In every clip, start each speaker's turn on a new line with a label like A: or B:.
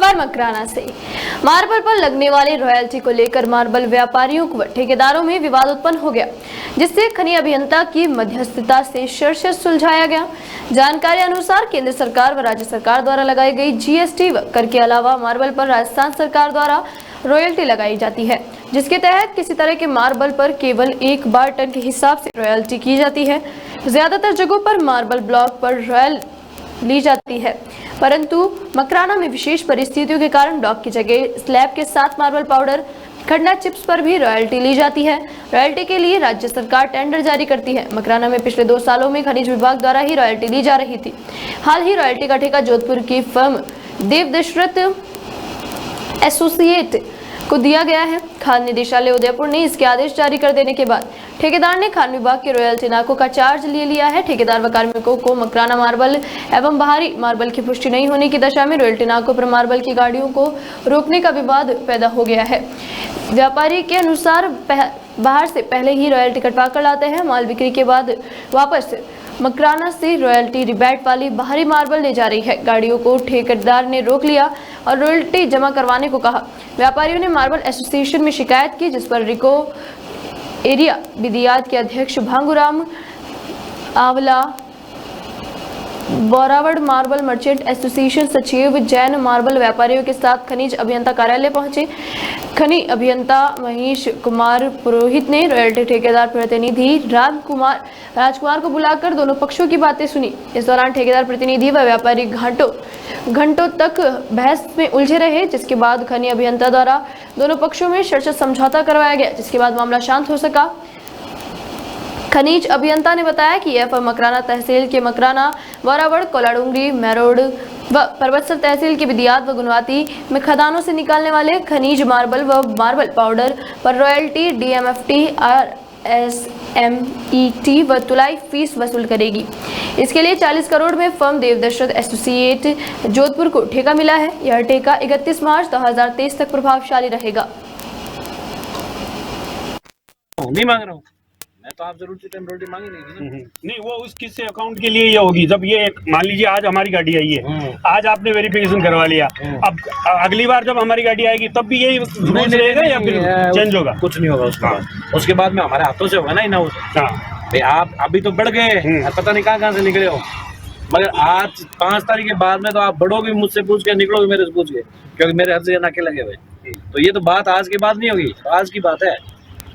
A: खबर मकराना से। मार्बल पर लगने वाली रॉयल्टी को लेकर मार्बल व्यापारियों व ठेकेदारों में विवाद उत्पन्न हो गया, जिससे खनि अभियंता की मध्यस्थता से शर्त सुलझाया गया। जानकारी अनुसार केंद्र सरकार व राज्य सरकार द्वारा लगाई गई जीएसटी व कर के अलावा मार्बल पर राजस्थान सरकार द्वारा रॉयल्टी लगाई जाती है, जिसके तहत किसी तरह के मार्बल पर केवल 1 बार टन के हिसाब से रॉयल्टी की जाती है। ज्यादातर जगहों पर मार्बल ब्लॉक पर रॉयल ली जाती है, परंतु मकराना में विशेष परिस्थितियों के कारण ब्लॉक की जगह स्लैब के साथ मार्बल पाउडर खंडा चिप्स पर भी रॉयल्टी ली जाती है। रॉयल्टी के लिए राज्य सरकार टेंडर जारी करती है। मकराना में पिछले 2 सालों में खनिज विभाग द्वारा ही रॉयल्टी ली जा रही थी। हाल ही रॉयल्टी का ठेका जोधपुर की फर्म देव दशरथ एसोसिएट को दिया गया है। खान निदेशालय उदयपुर ने इसके आदेश जारी कर देने के बाद ठेकेदार ने खान विभाग के रॉयल्टी नाकों का चार्ज ले लिया है। ठेकेदार व कार्मिकों को मकराना मार्बल एवं बाहरी मार्बल की पुष्टि नहीं होने की दशा में रॉयल्टी नाकों पर मार्बल की गाड़ियों को रोकने का विवाद पैदा हो गया है। व्यापारी के अनुसार बाहर से पहले ही रॉयल्टी कटवा कर लाते हैं, माल बिक्री के बाद वापस मकराना से रॉयल्टी रिबेट वाली बाहरी मार्बल ले जा रही है। गाड़ियों को ठेकेदार ने रोक लिया और रॉयल्टी जमा करवाने को कहा। व्यापारियों ने मार्बल एसोसिएशन में शिकायत की, जिस पर रिको एरिया बिदियात के अध्यक्ष भांगुराम आवला, बोरावड़ मार्बल मर्चेंट एसोसिएशन सचिव जैन मार्बल व्यापारियों के साथ खनिज अभियंता कार्यालय पहुंचे। खनि अभियंता महेश कुमार पुरोहित ने रॉयल्टी ठेकेदार प्रतिनिधि राजकुमार को बुलाकर दोनों पक्षों की बातें सुनी। इस दौरान ठेकेदार प्रतिनिधि व व्यापारी घंटों तक बहस में उलझे रहे, जिसके बाद खनि अभियंता द्वारा दोनों पक्षों में शर्त समझौता करवाया गया, जिसके बाद मामला शांत हो सका। खनिज अभियंता ने बताया कि यह फर्म मकराना तहसील के मकराना, बोरावड़, कोलाडूंगरी, मैरोड व परबतसर तहसील के बिदियात व गुनवाती में खदानों से निकालने वाले खनिज मार्बल व मार्बल पाउडर पर रॉयल्टी, डीएमएफटी, आरएसएमईटी व तुलाई फीस वसूल करेगी। इसके लिए 40 करोड़ में फर्म देव दशरथ एसोसिएट जोधपुर को ठेका मिला है। यह ठेका 31 मार्च 2023 तक प्रभावशाली रहेगा।
B: नहीं मांग रहा हूँ मैं, तो आप जरूर रॉयल्टी मांगी नहीं, वो उस किस अकाउंट के लिए ये होगी। जब ये मान लीजिए आज हमारी गाड़ी आई है, आज आपने वेरिफिकेशन करवा लिया, अब अगली बार जब हमारी गाड़ी आएगी तब भी यही रूल्स रहेगा या फिर चेंज होगा? कुछ नहीं होगा उसके बाद में हमारे हाथों से होगा ना इनाउंस। भाई आप अभी तो बढ़ गए, पता नहीं कहाँ से निकले हो, मगर आज 5 तारीख के बाद में तो आप बढ़ोगे, मुझसे पूछ के निकलोगे, मेरे से पूछ के, क्योंकि मेरे हाथ से नाके लगे हुए। तो ये तो बात आज के बाद नहीं होगी, आज की बात है।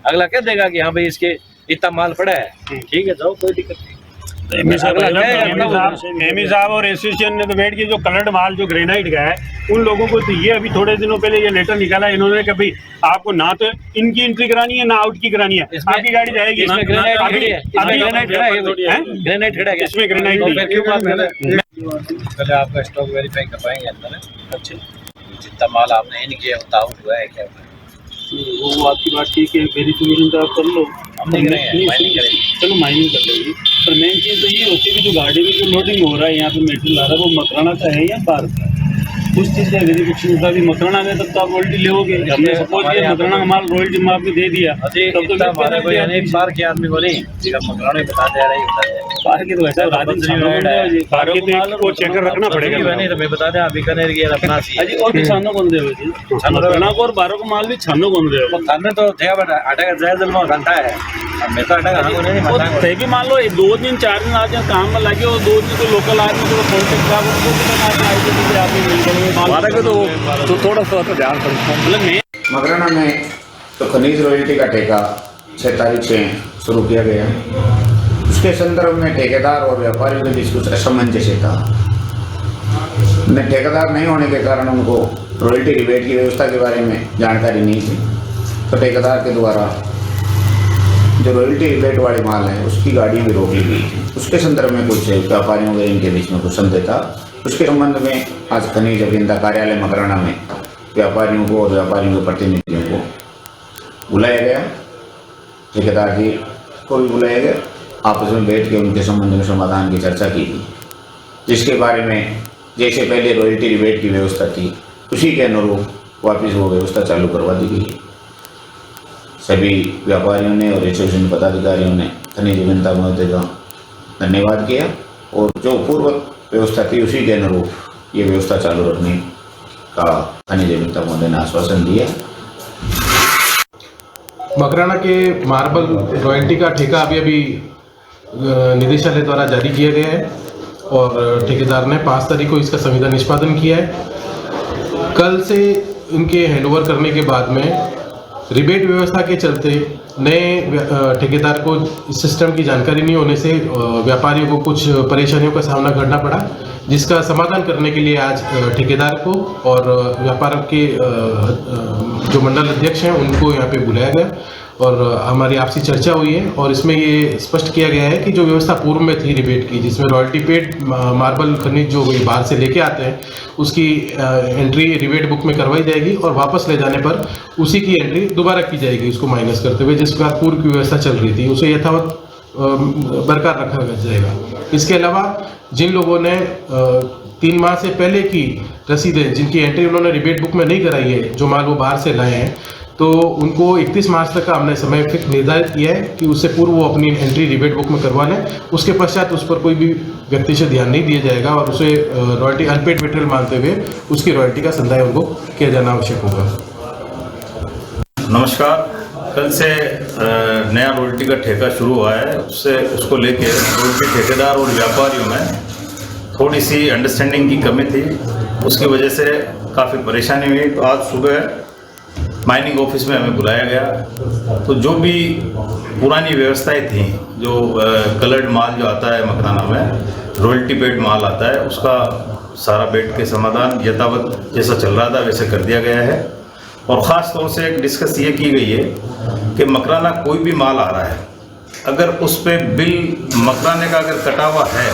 B: अगला कह देगा कि हाँ भाई इसके इतना माल पड़ा है, ठीक है जाओ, कोई दिक्कत नहीं। एमी साहब और एसोसिएशन ने तो बैठ के जो कलर्ड माल जो ग्रेनाइट का है, उन लोगों को तो ये अभी थोड़े दिनों पहले ये लेटर निकाला इन्होंने कि भाई आपको ना तो इनकी एंट्री करानी है ना आउट की करानी है, आपकी गाड़ी जाएगी। इसमें ग्रेनाइट खड़ा है, इसमें ग्रेनाइट
C: पहले आपका स्टॉक वेरीफाई करवाएंगे अंदर। अच्छा, जितना माल आपने इन किया उतना आउट हुआ है क्या?
B: वो आपकी बात ठीक है, वेरिफिकेशन तो आप कर लो, चलो माइनिंग कर लेंगे, पर मेन चीज़ तो ये होती है कि जो गाड़ी में जो लोडिंग हो रहा है यहाँ पे मेटेरियल आ रहा है वो मकराना का है या बाहर का? उस चीज़ का वेरिफिकेशन होगा कि मकराना में तब तो आप रॉयल्टी लेोगे। हमने सपोज किया मकराना का माल रॉयल्टी में आपने दे दिया, तब तो
C: एक बार के आदमी बोले मकराना बता दे रहा है,
B: बाहर के तो ऐसा को चेकर रखना पड़ेगा।
C: नहीं तो मैं बता दें अभी कनेर की अपना
B: अजी और भी छानो कौन दे मकराना को और 12 को माल भी छानो कौन दे?
C: खाने तो थे बटा आटा का जायज में घंटा है, मैं तो आटा खाना नहीं
B: भी मान लो 2 दिन 4 दिन आज काम में लगे और 2 दिन तो लोकल आदमी को कॉन्टेक्ट खराब तो थोड़ा सा तो ध्यान मतलब
D: मकराना में तो खनिज रॉयल्टी का ठेका 6 तारीख से शुरू किया गया। उसके संदर्भ में ठेकेदार और व्यापारियों के बीच कुछ असमंजस्य था। ठेकेदार नहीं होने के कारण उनको रॉयल्टी रिबेट की व्यवस्था के बारे में जानकारी नहीं थी, तो ठेकेदार के द्वारा जो रॉयल्टी रिबेट वाले माल है उसकी गाड़ी भी रोक ली गई थी। उसके संदर्भ में कुछ व्यापारियों के इनके बीच में कुछ संदेह था। उसके संबंध में आज खनिज अभियंता कार्यालय मकराना में व्यापारियों को और व्यापारियों के प्रतिनिधियों को बुलाया गया, ठेकेदार जी को भी बुलाया गया, आपस में बैठ के उनके संबंध में समाधान की चर्चा की गई, जिसके बारे में जैसे पहले रॉयल्टी रिबेट की व्यवस्था थी उसी के अनुरूप वापस वो व्यवस्था चालू करवा दी गई। सभी व्यापारियों ने और एसोसिएशन पदाधिकारियों ने खनिज अभियंता महोदय का धन्यवाद किया और जो पूर्व व्यवस्था थी उसी के अनुरूप ये व्यवस्था चालू रखने का खनिज अभियंता महोदय ने आश्वासन दिया।
E: मकराना के मार्बल रॉयल्टी का ठेका अभी निदेशालय द्वारा जारी किया गया है और ठेकेदार ने 5 तारीख को इसका संविदा निष्पादन किया है। कल से इनके हैंडओवर करने के बाद में रिबेट व्यवस्था के चलते नए ठेकेदार को इस सिस्टम की जानकारी नहीं होने से व्यापारियों को कुछ परेशानियों का सामना करना पड़ा, जिसका समाधान करने के लिए आज ठेकेदार को और व्यापार के जो मंडल अध्यक्ष हैं उनको यहाँ पे बुलाया गया और हमारी आपसी चर्चा हुई है और इसमें ये स्पष्ट किया गया है कि जो व्यवस्था पूर्व में थी रिबेट की, जिसमें रॉयल्टी पेड मार्बल खनिज जो बाहर से लेके आते हैं उसकी एंट्री रिबेट बुक में करवाई जाएगी और वापस ले जाने पर उसी की एंट्री दोबारा की जाएगी उसको माइनस करते हुए, जिस प्रकार पूर्व की व्यवस्था चल रही थी उसे यथावत बरकरार रखा जाएगा। इसके अलावा जिन लोगों ने 3 माह से पहले की रसीदें जिनकी एंट्री उन्होंने रिबेट बुक में नहीं कराई है, जो माल वो बाहर से लाए हैं, तो उनको 31 मार्च तक का हमने समय फिक्स निर्धारित किया है कि उससे पूर्व वो अपनी एंट्री रिबेट बुक में करवा लें। उसके पश्चात उस पर कोई भी व्यक्ति से ध्यान नहीं दिया जाएगा और उसे रॉयल्टी अनपेड मटेरियल मानते हुए उसकी रॉयल्टी का संदाय उनको किया जाना आवश्यक होगा।
F: नमस्कार। कल से नया रॉयल्टी का ठेका शुरू हुआ है, उसको लेके रॉयल्टी ठेकेदार और व्यापारियों में थोड़ी सी अंडरस्टैंडिंग की कमी थी, उसकी वजह से काफ़ी परेशानी हुई। तो आज सुबह माइनिंग ऑफिस में हमें बुलाया गया, तो जो भी पुरानी व्यवस्थाएं थी, जो कलर्ड माल जो आता है मकराना में रॉयल्टी पेड माल आता है, उसका सारा बैठ के समाधान यथावत जैसा चल रहा था वैसे कर दिया गया है। और ख़ास तौर से एक डिस्कस ये की गई है कि मकराना कोई भी माल आ रहा है, अगर उस पर बिल मकराने का अगर कटा हुआ है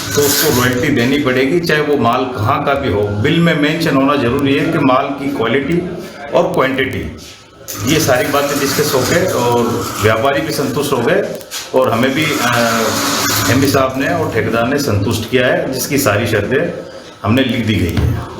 F: तो उसको रॉयल्टी देनी पड़ेगी, चाहे वो माल कहाँ का भी हो। बिल में मेंशन होना जरूरी है कि माल की क्वालिटी और क्वांटिटी, ये सारी बातें डिस्कस हो गए और व्यापारी भी संतुष्ट हो गए और हमें भी एमडी साहब ने और ठेकेदार ने संतुष्ट किया है, जिसकी सारी शर्तें हमने लिख दी गई है।